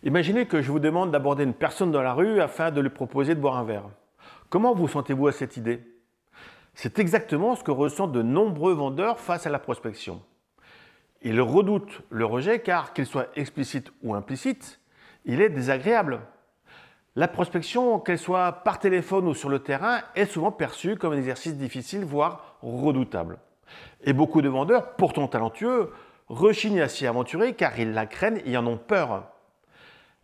Imaginez que je vous demande d'aborder une personne dans la rue afin de lui proposer de boire un verre. Comment vous sentez-vous à cette idée? C'est exactement ce que ressentent de nombreux vendeurs face à la prospection. Ils redoutent le rejet car, qu'il soit explicite ou implicite, il est désagréable. La prospection, qu'elle soit par téléphone ou sur le terrain, est souvent perçue comme un exercice difficile, voire redoutable. Et beaucoup de vendeurs, pourtant talentueux, rechignent à s'y aventurer car ils la craignent et en ont peur.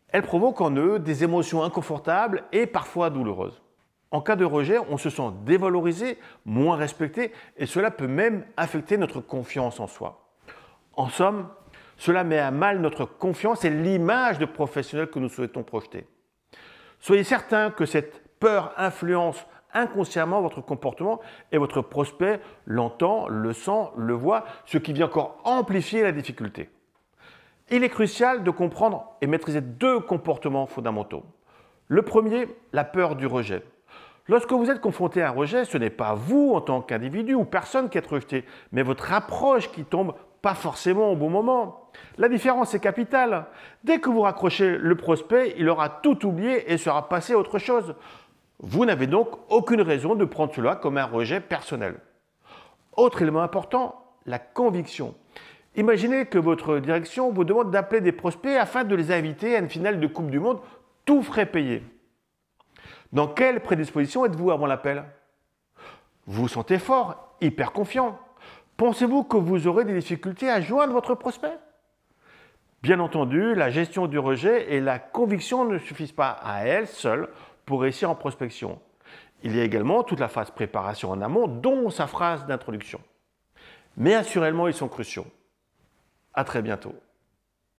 Elle provoque en eux des émotions inconfortables et parfois douloureuses. En cas de rejet, on se sent dévalorisé, moins respecté et cela peut même affecter notre confiance en soi. En somme, cela met à mal notre confiance et l'image de professionnel que nous souhaitons projeter. Soyez certain que cette peur influence inconsciemment votre comportement et votre prospect l'entend, le sent, le voit, ce qui vient encore amplifier la difficulté. Il est crucial de comprendre et maîtriser deux comportements fondamentaux. Le premier, la peur du rejet. Lorsque vous êtes confronté à un rejet, ce n'est pas vous en tant qu'individu ou personne qui êtes rejeté, mais votre approche qui tombe pas forcément au bon moment. La différence est capitale. Dès que vous raccrochez le prospect, il aura tout oublié et sera passé à autre chose. Vous n'avez donc aucune raison de prendre cela comme un rejet personnel. Autre élément important, la conviction. Imaginez que votre direction vous demande d'appeler des prospects afin de les inviter à une finale de Coupe du Monde, tout frais payé. Dans quelle prédisposition êtes-vous avant l'appel? Vous vous sentez fort, hyper confiant. Pensez-vous que vous aurez des difficultés à joindre votre prospect? Bien entendu, la gestion du rejet et la conviction ne suffisent pas à elles seules pour réussir en prospection. Il y a également toute la phase préparation en amont, dont sa phrase d'introduction. Mais assurément, ils sont cruciaux. À très bientôt.